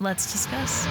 Let's discuss.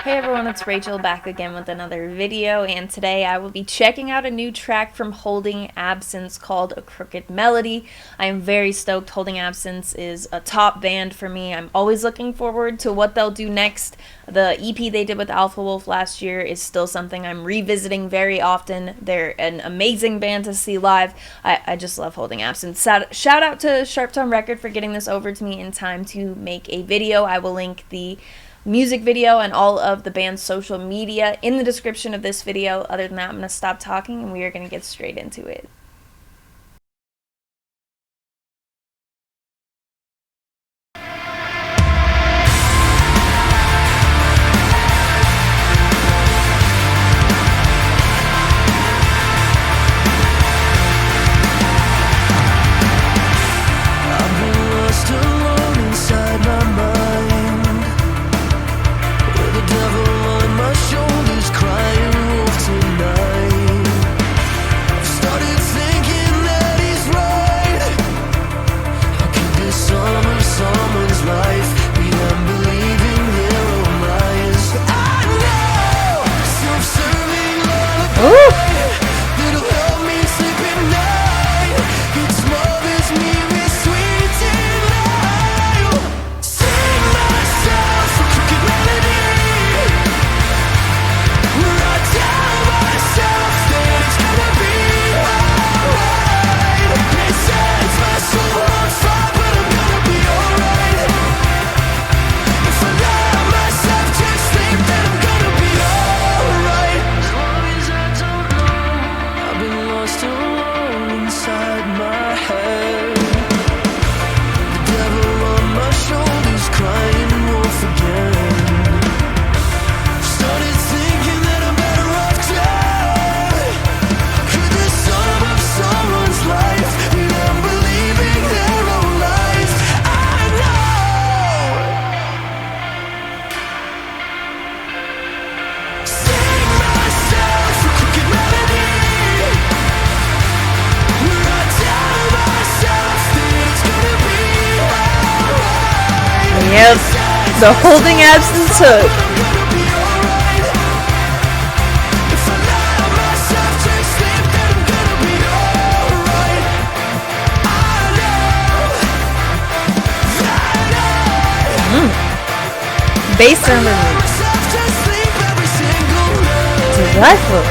Hey everyone, it's Rachel back again with another video, and today I will be checking out a new track from Holding Absence called A Crooked Melody. I am very stoked. Holding Absence is a top band for me. I'm always looking forward to what they'll do next. The EP they did with Alpha Wolf last year is still something I'm revisiting very often. They're an amazing band to see live. I just love Holding Absence. Shout out to Sharp Tone Record for getting this over to me in time to make a video. I will link the music video and all of the band's social media in the description of this video. Other than that, I'm going to stop talking and we are going to get straight into it. Yep, the Holding Absence hook. Bass sound delightful.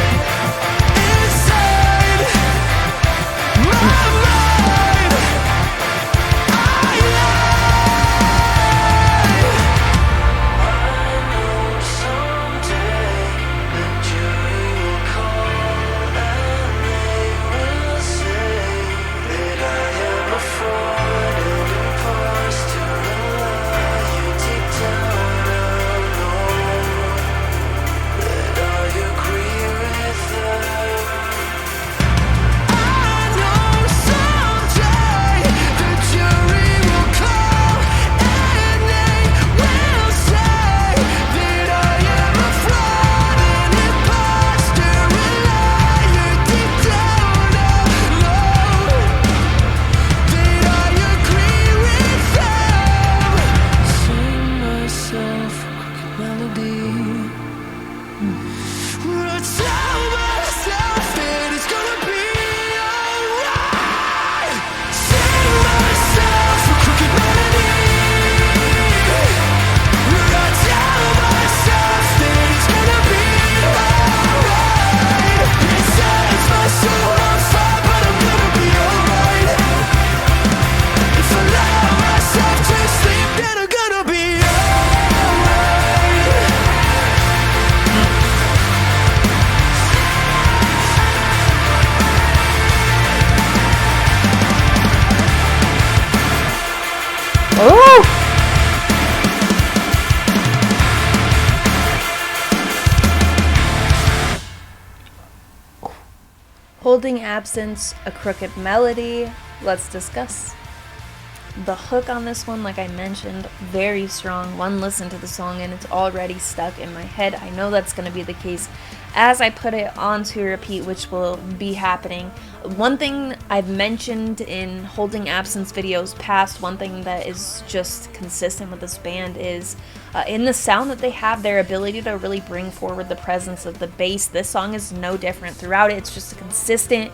Holding Absence, A Crooked Melody. Let's discuss. The hook on this one, like I mentioned, very strong. One listen to the song and it's already stuck in my head. I know that's going to be the case as I put it onto repeat, which will be happening. One thing I've mentioned in Holding Absence videos past, one thing that is just consistent with this band is in the sound that they have, their ability to really bring forward the presence of the bass. This song is no different throughout it. It's just a consistent,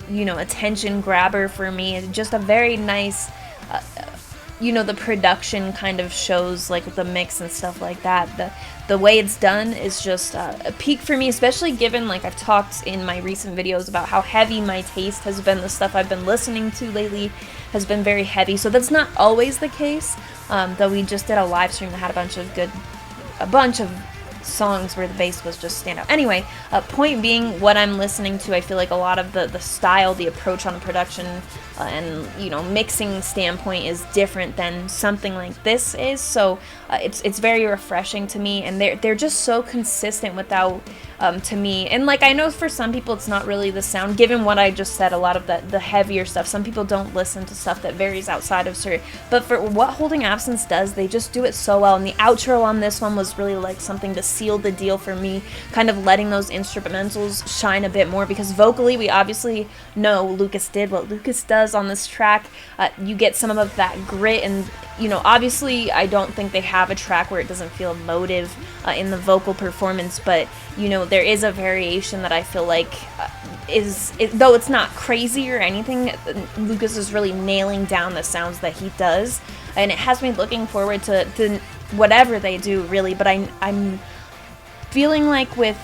attention grabber for me. It's just a very nice, the production kind of shows, like the mix and stuff like that. The way it's done is just a peak for me, especially given, like I've talked in my recent videos about how heavy my taste has been. The stuff I've been listening to lately has been very heavy, so that's not always the case, though we just did a live stream that had a bunch of songs where the bass was just stand out. Anyway, point being, what I'm listening to, I feel like a lot of the style, the approach on the production and mixing standpoint is different than something like this is, so it's very refreshing to me, and they're just so consistent without to me. And like, I know for some people it's not really the sound, given what I just said, a lot of the heavier stuff. Some people don't listen to stuff that varies outside of certain, but for what Holding Absence does, they just do it so well. And the outro on this one was really like something to seal the deal for me, kind of letting those instrumentals shine a bit more, because vocally we obviously know Lucas did what Lucas does on this track. You get some of that grit, and obviously I don't think they have a track where it doesn't feel emotive in the vocal performance, but there is a variation that I feel like though it's not crazy or anything, Lucas is really nailing down the sounds that he does, and it has me looking forward to whatever they do, really. But I'm feeling like with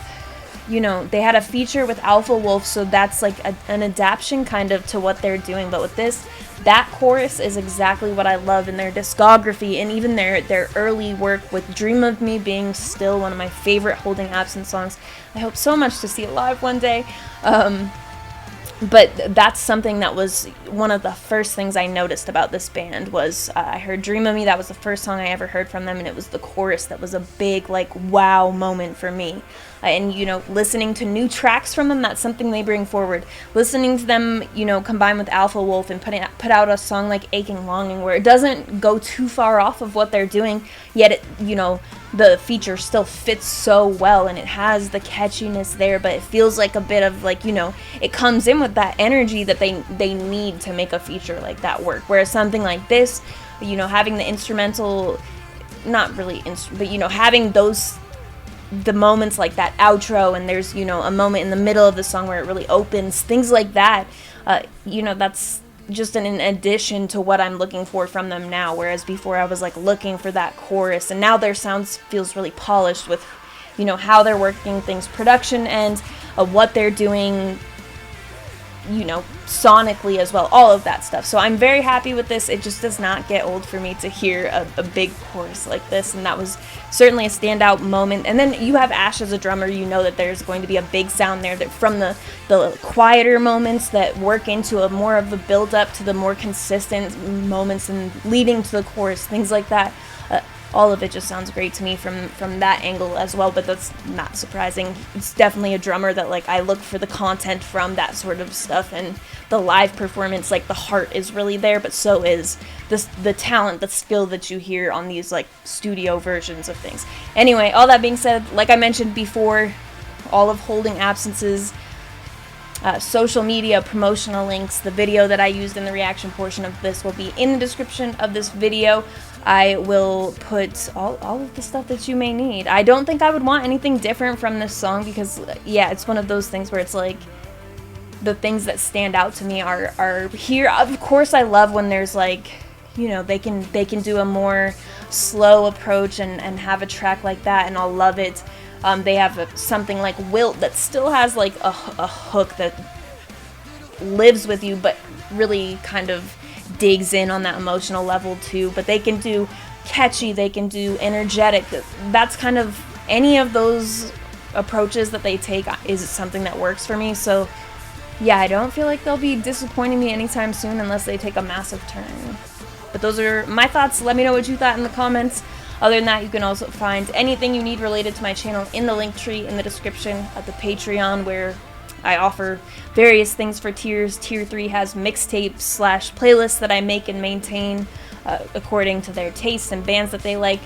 they had a feature with Alpha Wolf, so that's like an adaptation kind of to what they're doing. But with this, that chorus is exactly what I love in their discography, and even their early work, with Dream of Me being still one of my favorite Holding Absence songs. I hope so much to see it live one day. But that's something that was one of the first things I noticed about this band was I heard Dream of Me. That was the first song I ever heard from them, and it was the chorus that was a big, like, wow moment for me. And, listening to new tracks from them, that's something they bring forward. Listening to them, combine with Alpha Wolf and put out a song like Aching Longing, where it doesn't go too far off of what they're doing, yet it, the feature still fits so well, and it has the catchiness there, but it feels like a bit of, like, it comes in with that energy that they need to make a feature like that work. Whereas something like this, having the instrumental, not really, but having the moments like that outro, and there's a moment in the middle of the song where it really opens, things like that, that's just an addition to what I'm looking for from them now, whereas before I was like looking for that chorus, and now their sounds feels really polished with how they're working things production and what they're doing sonically as well, all of that stuff. So I'm very happy with this. It just does not get old for me to hear a big chorus like this, and that was certainly a standout moment. And then you have Ash as a drummer, that there's going to be a big sound there, that from the quieter moments that work into a more of a build up to the more consistent moments and leading to the chorus, things like that. All of it just sounds great to me from that angle as well, but that's not surprising. It's definitely a drummer that, like, I look for the content from that sort of stuff, and the live performance, like, the heart is really there, but so is the talent, the skill that you hear on these, like, studio versions of things. Anyway, all that being said, like I mentioned before, all of Holding Absence's social media promotional links, the video that I used in the reaction portion of this will be in the description of this video. I will put all of the stuff that you may need. I don't think I would want anything different from this song, because yeah, it's one of those things where it's like the things that stand out to me are here. Of course, I love when there's like, they can do a more slow approach and have a track like that, and I'll love it. They have something like Wilt that still has like a hook that lives with you, but really kind of digs in on that emotional level too. But they can do catchy, they can do energetic. That's kind of, any of those approaches that they take is something that works for me. So yeah, I don't feel like they'll be disappointing me anytime soon unless they take a massive turn. But those are my thoughts. Let me know what you thought in the comments. Other than that, you can also find anything you need related to my channel in the link tree in the description of the Patreon, where I offer various things for tiers. Tier 3 has mixtapes / playlists that I make and maintain according to their tastes and bands that they like.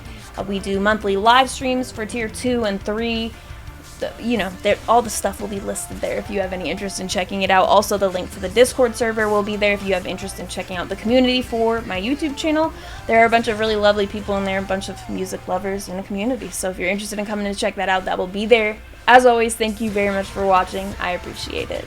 We do monthly live streams for tier 2 and 3. You know, all the stuff will be listed there if you have any interest in checking it out. Also, the link to the Discord server will be there if you have interest in checking out the community for my YouTube channel. There are a bunch of really lovely people in there, a bunch of music lovers in the community. So if you're interested in coming to check that out, that will be there. As always, thank you very much for watching. I appreciate it.